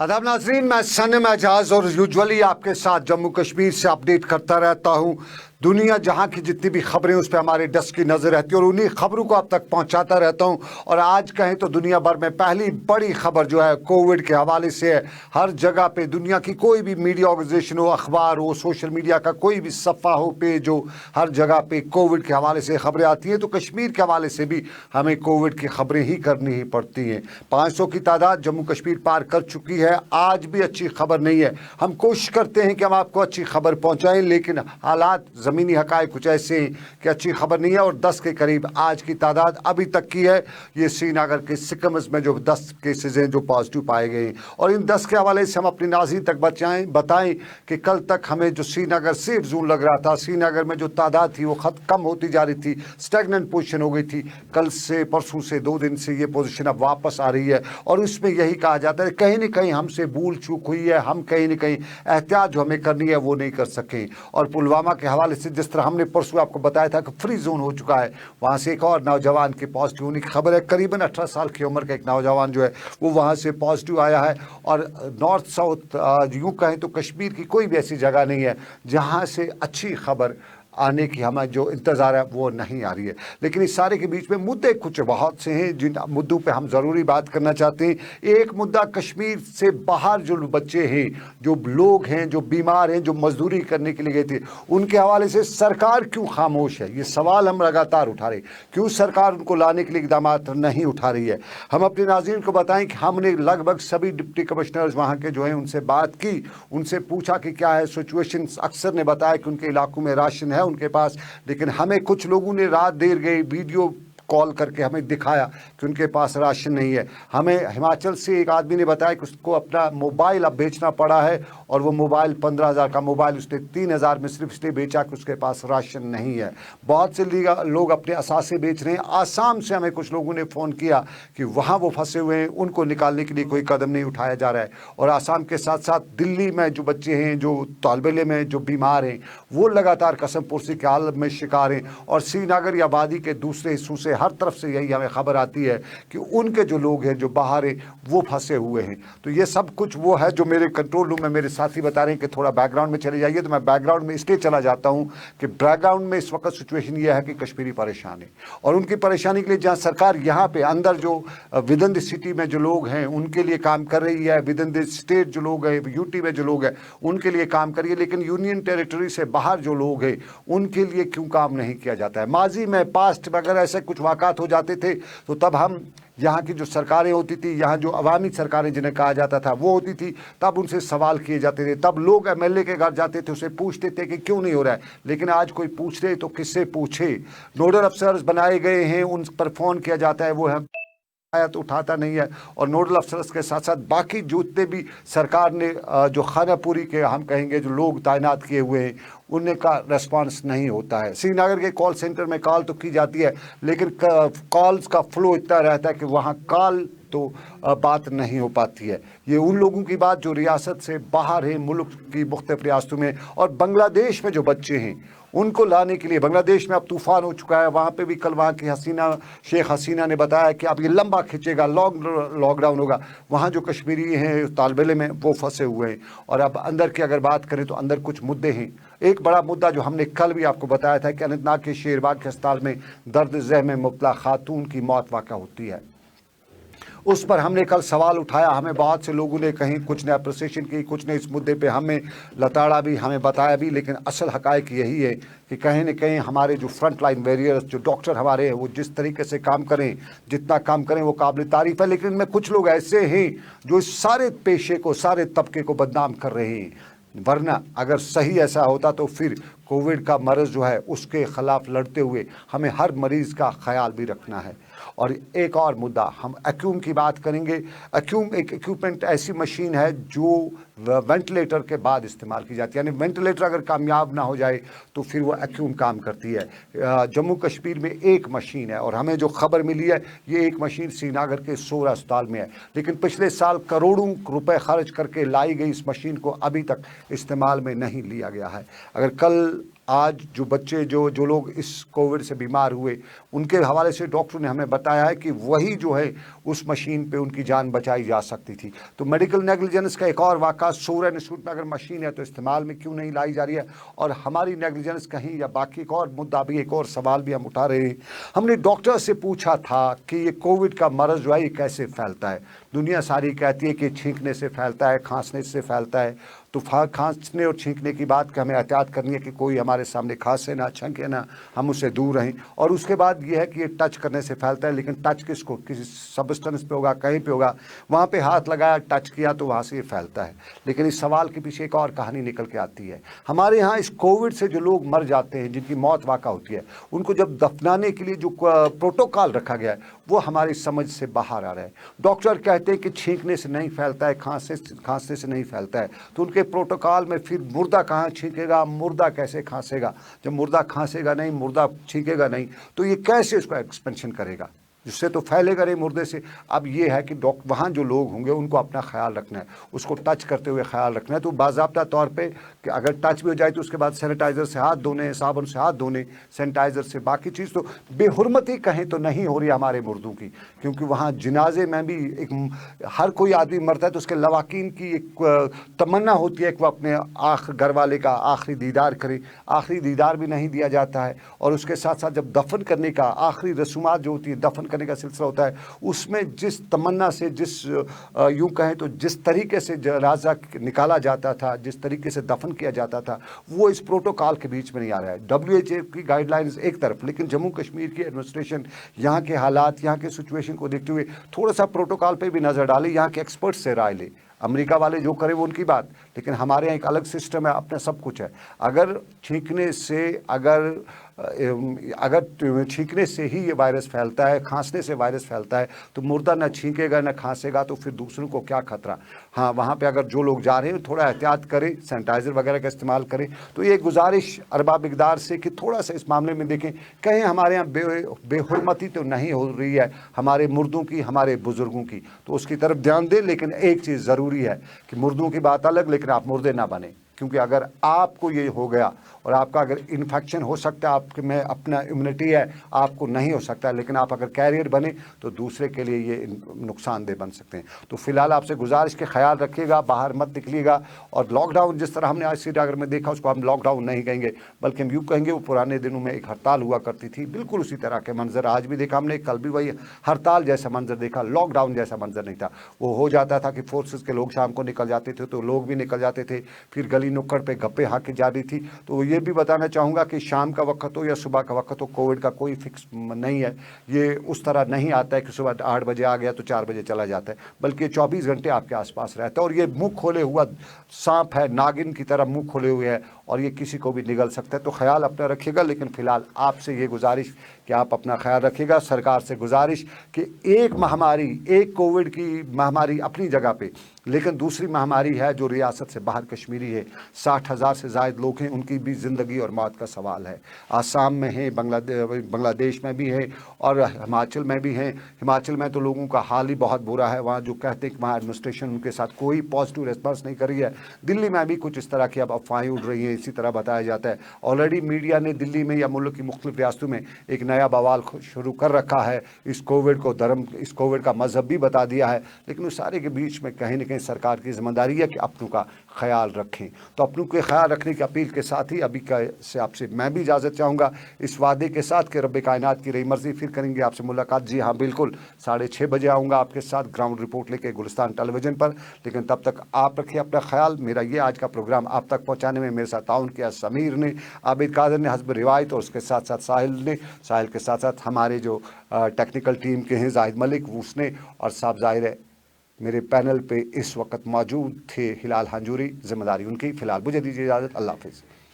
आदाब नाजरीन, मैं सनम एजाज और यूजुअली आपके साथ जम्मू कश्मीर से अपडेट करता रहता हूँ। दुनिया जहाँ की जितनी भी खबरें उस पर हमारे डेस्क की नज़र रहती है और उन्हीं खबरों को आप तक पहुँचाता रहता हूँ। और आज कहें तो दुनिया भर में पहली बड़ी खबर जो है कोविड के हवाले से है। हर जगह पे दुनिया की कोई भी मीडिया ऑर्गेनाइजेशन हो, अखबार हो, सोशल मीडिया का कोई भी सफ़ा हो, पेज हो, हर जगह पे कोविड के हवाले से खबरें आती हैं। तो कश्मीर के हवाले से भी हमें कोविड की खबरें ही करनी ही पड़ती हैं। 500 की तादाद जम्मू कश्मीर पार कर चुकी है। आज भी अच्छी खबर नहीं है। हम कोशिश करते हैं कि हम आपको अच्छी खबर पहुंचाएं, लेकिन हालात ज़मीनी हक़ाइक़ कुछ ऐसे हैं कि अच्छी खबर नहीं है। और 10 के करीब आज की तादाद अभी तक की है। ये श्रीनगर के सिकम्स में जो 10 केसेज हैं जो पॉजिटिव पाए गए हैं। और इन 10 के हवाले से हम अपनी नाज़रीन तक बताएं कि कल तक हमें जो श्रीनगर सेफ जोन लग रहा था, श्रीनगर में जो तादाद थी वो कम होती जा रही थी, स्टैग्नेंट पोजीशन हो गई थी। कल से परसों से 2 दिन से ये पोजीशन अब वापस आ रही है। और उसमें यही कहा जाता है कहीं न कहीं हमसे भूल चूक हुई है, हम कहीं न कहीं एहतियात जो हमें करनी है वो नहीं कर सके। और पुलवामा के हवाले से जिस तरह हमने परसों आपको बताया था कि फ्री जोन हो चुका है, वहाँ से एक और नौजवान के पॉजिटिव होने की खबर है। करीबन 18 साल की उम्र का एक नौजवान जो है वो वहाँ से पॉजिटिव आया है। और नॉर्थ साउथ यूँ कहें तो कश्मीर की कोई भी ऐसी जगह नहीं है जहाँ से अच्छी खबर आने की हमें जो इंतज़ार है वो नहीं आ रही है। लेकिन इस सारे के बीच में मुद्दे कुछ बहुत से हैं जिन मुद्दों पे हम ज़रूरी बात करना चाहते हैं। एक मुद्दा कश्मीर से बाहर जो बच्चे हैं, जो लोग हैं, जो बीमार हैं, जो मजदूरी करने के लिए गए थे, उनके हवाले से सरकार क्यों खामोश है, ये सवाल हम लगातार उठा रहे। क्यों सरकार उनको लाने के लिए इकदाम नहीं उठा रही है। हम अपने नाज़रीन को बताएं कि हमने लगभग सभी डिप्टी कमिश्नर्स वहाँ के जो हैं उनसे बात की, उनसे पूछा कि क्या है सिचुएशन। अक्सर ने बताया कि उनके इलाकों में राशन है उनके पास, लेकिन हमें कुछ लोगों ने रात देर गई वीडियो कॉल करके हमें दिखाया कि उनके पास राशन नहीं है। हमें हिमाचल से एक आदमी ने बताया कि उसको अपना मोबाइल अब बेचना पड़ा है और वो मोबाइल 15,000 का मोबाइल उसने 3,000 में सिर्फ इसलिए बेचा कि उसके पास राशन नहीं है। बहुत से लोग अपने असासे बेच रहे हैं। आसाम से हमें कुछ लोगों ने फ़ोन किया कि वहाँ वो फंसे हुए हैं, उनको निकालने के लिए कोई कदम नहीं उठाया जा रहा है। और आसाम के साथ साथ दिल्ली में जो बच्चे हैं, जो तालिब इल्म हैं, जो बीमार हैं, वो लगातार कसम पुर्सी के हालत में शिकार हैं। और श्रीनगर या आबादी के दूसरे हिस्सों से हर तरफ से यही हमें खबर आती है कि उनके जो लोग हैं जो बाहर हैं वो फंसे हुए हैं। तो ये सब कुछ वो है जो मेरे कंट्रोल रूम में मेरे साथी बता रहे हैं कि थोड़ा बैकग्राउंड में चले जाइए। तो मैं बैकग्राउंड में इसलिए चला जाता हूँ कि बैकग्राउंड में इस वक्त सिचुएशन ये है कि कश्मीरी परेशान है। और उनकी परेशानी के लिए जहाँ सरकार यहाँ पे अंदर जो विद इन द सिटी में जो लोग हैं उनके लिए काम कर रही है, विद इन द स्टेट जो लोग हैं, यूटी में जो लोग हैं उनके लिए काम कर रही है, लेकिन यूनियन टेरिटरी से बाहर जो लोग हैं उनके लिए क्यों काम नहीं किया जाता है। माजी में पास्ट में अगर ऐसे कुछ वाक़ात हो जाते थे तो तब हम यहाँ की जो सरकारें होती थी, यहाँ जो अवामी सरकारें जिन्हें कहा जाता था वो होती थी, तब उनसे सवाल किए जाते थे। तब लोग एमएलए के घर जाते थे, उसे पूछते थे कि क्यों नहीं हो रहा है। लेकिन आज कोई पूछ रहे तो किससे पूछे। नोडल अफसर्स बनाए गए हैं, उन पर फ़ोन किया जाता है, वो है तो उठाता नहीं है। और नोडल अफसर्स के साथ साथ बाकी जितने भी सरकार ने जो खानापुरी के हम कहेंगे जो लोग तैनात किए हुए हैं उनका का रेस्पॉन्स नहीं होता है। श्रीनगर के कॉल सेंटर में कॉल तो की जाती है, लेकिन कॉल्स का फ्लो इतना रहता है कि वहाँ कॉल तो बात नहीं हो पाती है। ये उन लोगों की बात जो रियासत से बाहर हैं, मुल्क की मुख्तलिफ रियासतों में। और बांग्लादेश में जो बच्चे हैं उनको लाने के लिए, बांग्लादेश में अब तूफ़ान हो चुका है, वहाँ पे भी कल वहाँ की शेख हसीना ने बताया कि अब ये लंबा खिंचेगा, लॉकडाउन होगा। वहाँ जो कश्मीरी हैं तालिब इल्म में वो फंसे हुए हैं। और अब अंदर की अगर बात करें तो अंदर कुछ मुद्दे हैं। एक बड़ा मुद्दा जो हमने कल भी आपको बताया था कि अनंतनाग के शेरबाग के अस्पताल में दर्द ज़ह में मुब्तला खातून की मौत वाक़ा होती है, उस पर हमने कल सवाल उठाया। हमें बहुत से लोगों ने कहीं कुछ ने अप्रिसिएशन की, कुछ ने इस मुद्दे पे हमें लताड़ा भी, हमें बताया भी। लेकिन असल हक़ाइक़ यही है कि कहीं न कहीं हमारे जो फ्रंट लाइन वॉरियर्स, जो डॉक्टर हमारे हैं, वो जिस तरीके से काम करें, जितना काम करें वो काबिल तारीफ़ है। लेकिन इनमें कुछ लोग ऐसे हैं जो इस सारे पेशे को, सारे तबके को बदनाम कर रहे हैं। वरना अगर सही ऐसा होता तो फिर कोविड का मर्ज़ जो है उसके ख़िलाफ़ लड़ते हुए हमें हर मरीज़ का ख्याल भी रखना है। और एक और मुद्दा, हम एक्यूम की बात करेंगे। एक्यूम एक इक्विपमेंट ऐसी मशीन है जो वेंटिलेटर के बाद इस्तेमाल की जाती है, यानी वेंटिलेटर अगर कामयाब ना हो जाए तो फिर वो एक्यूम काम करती है। जम्मू कश्मीर में एक मशीन है और हमें जो खबर मिली है ये एक मशीन श्रीनगर के 16 अस्पताल में है। लेकिन पिछले साल करोड़ों रुपए खर्च करके लाई गई इस मशीन को अभी तक इस्तेमाल में नहीं लिया गया है। अगर कल आज जो बच्चे जो लोग इस कोविड से बीमार हुए, उनके हवाले से डॉक्टर ने हमें बताया है कि वही जो है उस मशीन पे उनकी जान बचाई जा सकती थी। तो मेडिकल नेग्लिजेंस का एक और वाक़ा सोरेन इंस्टीट्यूट में अगर मशीन है तो इस्तेमाल में क्यों नहीं लाई जा रही है, और हमारी नेग्लिजेंस कहीं या बाकी एक और मुद्दा भी, एक और सवाल भी हम उठा रहे हैं। हमने डॉक्टर से पूछा था कि ये कोविड का मरज़ जो है ये कैसे फैलता है। दुनिया सारी कहती है कि छींकने से फैलता है, खांसने से फैलता है। तो खांसने और छींकने की बात कि हमें एहतियात करनी है कि कोई हमारे सामने खांसे ना, छंके ना, हम उससे दूर रहें। और उसके बाद ये है कि ये टच करने से फैलता है, लेकिन टच किसको, किसी सब्सटेंस पे होगा, कहीं पे होगा, वहाँ पे हाथ लगाया, टच किया तो वहाँ से ये फैलता है। लेकिन इस सवाल के पीछे एक और कहानी निकल के आती है। हमारे यहाँ इस कोविड से जो लोग मर जाते हैं, जिनकी मौत वाक़ा होती है, उनको जब दफनाने के लिए जो प्रोटोकॉल रखा गया है वो हमारी समझ से बाहर आ रहा है। डॉक्टर कहते हैं कि छींकने से नहीं फैलता है, खांसने से नहीं फैलता है। तो उनके प्रोटोकॉल में फिर मुर्दा कहाँ छींकेगा, मुर्दा कैसे खांसेगा? जब मुर्दा खांसेगा नहीं, मुर्दा छींकेगा नहीं, तो ये कैसे उसको एक्सपेंशन करेगा, जिससे तो फैलेगा नहीं मुर्दे से। अब ये है कि वहाँ जो लोग होंगे उनको अपना ख्याल रखना है, उसको टच करते हुए ख्याल रखना है। तो बाज़ाब्ता तौर पे कि अगर टच भी हो जाए तो उसके बाद सैनिटाइज़र से हाथ धोने, साबुन से हाथ धोने, सैनिटाइज़र से बाकी चीज़। तो बेहुरमती कहें तो नहीं हो रही हमारे मुर्दों की, क्योंकि वहाँ जनाजे में भी एक हर कोई आदमी मरता है तो उसके लवाकिन की एक तमन्ना होती है कि वो अपने घर वाले का आखिरी दीदार करे। आखिरी दीदार भी नहीं दिया जाता है। और उसके साथ साथ जब दफन करने का आखिरी रसूमात जो होती है, दफन करने का सिलसिला होता है, उसमें जिस तमन्ना से, जिस यूँ कहें तो जिस तरीके से जनाजा निकाला जाता था, जिस तरीके से दफन किया जाता था, वो इस प्रोटोकॉल के बीच में नहीं आ रहा है। WHO की गाइडलाइंस एक तरफ, लेकिन जम्मू कश्मीर की एडमिनिस्ट्रेशन यहाँ के हालात, यहाँ के सिचुएशन को देखते हुए थोड़ा सा प्रोटोकॉल पे भी नज़र डाले, यहाँ के एक्सपर्ट से राय ले। अमेरिका वाले जो करें वो उनकी बात, लेकिन हमारे यहाँ एक अलग सिस्टम है, अपना सब कुछ है। अगर छींकने से अगर छींकने से ही ये वायरस फैलता है, खांसने से वायरस फैलता है, तो मुर्दा ना छींकेगा ना खांसेगा, तो फिर दूसरों को क्या खतरा। हाँ, वहाँ पे अगर जो लोग जा रहे हैं थोड़ा एहतियात करें, सैनिटाइज़र वगैरह का इस्तेमाल करें। तो ये गुजारिश अरबाब इक़दार से कि थोड़ा सा इस मामले में देखें, कहीं हमारे यहाँ बेहुरमती तो नहीं हो रही है हमारे मुर्दों की, हमारे बुज़ुर्गों की, तो उसकी तरफ ध्यान दें। लेकिन एक चीज़ ज़रूरी है कि मुर्दों की बात अलग, लेकिन आप मुर्दे ना बने, क्योंकि अगर आपको ये हो गया और आपका अगर इन्फेक्शन हो सकता है, आपके में अपना इम्यूनिटी है, आपको नहीं हो सकता है, लेकिन आप अगर कैरियर बने तो दूसरे के लिए ये नुकसानदेह बन सकते हैं। तो फिलहाल आपसे गुजारिश के ख्याल रखिएगा, बाहर मत निकलिएगा। और लॉकडाउन जिस तरह हमने आज श्रीनगर में देखा, उसको हम लॉकडाउन नहीं कहेंगे, बल्कि हम यूँ कहेंगे वो पुराने दिनों में एक हड़ताल हुआ करती थी, बिल्कुल उसी तरह के मंजर आज भी देखा हमने, कल भी वही हड़ताल जैसा मंजर देखा, लॉकडाउन जैसा मंजर नहीं था। वो हो जाता था कि फोर्सेस के लोग शाम को निकल जाते थे तो लोग भी निकल जाते थे, फिर गली नुक्कड़ पे गप्पे हाँकी जा रही थी। तो ये भी बताना चाहूँगा कि शाम का वक्त हो या सुबह का वक्त हो, कोविड का कोई फिक्स नहीं है। ये उस तरह नहीं आता है कि सुबह 8 बजे आ गया तो 4 बजे चला जाता है, बल्कि 24 घंटे आपके आसपास रहता है। और ये मुंह खोले हुआ सांप है, नागिन की तरह मुंह खोले हुए है, और ये किसी को भी निगल सकता है। तो ख्याल अपना रखिएगा। लेकिन फ़िलहाल आपसे ये गुजारिश कि आप अपना ख्याल रखिएगा। सरकार से गुजारिश कि एक महामारी, एक कोविड की महामारी अपनी जगह पे, लेकिन दूसरी महामारी है जो रियासत से बाहर कश्मीरी है। 60,000 से ज़ायद लोग हैं, उनकी भी ज़िंदगी और मौत का सवाल है। आसाम में है, बांग्लादेश में भी है, और हिमाचल में भी हैं। हिमाचल में तो लोगों का हाल ही बहुत बुरा है। वहाँ जो कहते हैं कि वहाँ एडमिनिस्ट्रेशन उनके साथ कोई पॉजिटिव रिस्पॉन्स नहीं कर रही है। दिल्ली में भी कुछ इस तरह की अब अफवाहें उड़ रही हैं, इसी तरह बताया जाता है। ऑलरेडी मीडिया ने दिल्ली में या मुल्क की मुख्तलिफ रियासतों में एक नया बवाल शुरू कर रखा है। इस कोविड का मजहब भी बता दिया है। लेकिन उस सारे के बीच में कहीं न कहीं सरकार की जिम्मेदारी है कि अपनों का ख्याल रखें। तो अपनों के ख्याल रखने की अपील के साथ ही अभी से आपसे मैं भी इजाज़त चाहूँगा, इस वादे के साथ कि रब कायनात की रही मर्ज़ी फिर करेंगे आपसे मुलाकात। जी हाँ, बिल्कुल 6:30 बजे आऊँगा आपके साथ ग्राउंड रिपोर्ट लेके गुलिस्तान टेलीविज़न पर। लेकिन तब तक आप रखिए अपना ख्याल। मेरा ये आज का प्रोग्राम आप तक पहुँचाने में मेरे साथ ताउन किया समीर ने, आबिद कादर ने हस्ब रिवायत, और उसके साथ साथ साहिल के साथ साथ हमारे जो टेक्निकल टीम के हैं जाहिद मलिक, उसने, और साहब ज़ाहिर है मेरे पैनल पे इस वक्त मौजूद थे हिलाल हांजूरी, जिम्मेदारी उनकी। फ़िलहाल मुझे दीजिए इजाज़त। अल्लाह हाफ़िज़।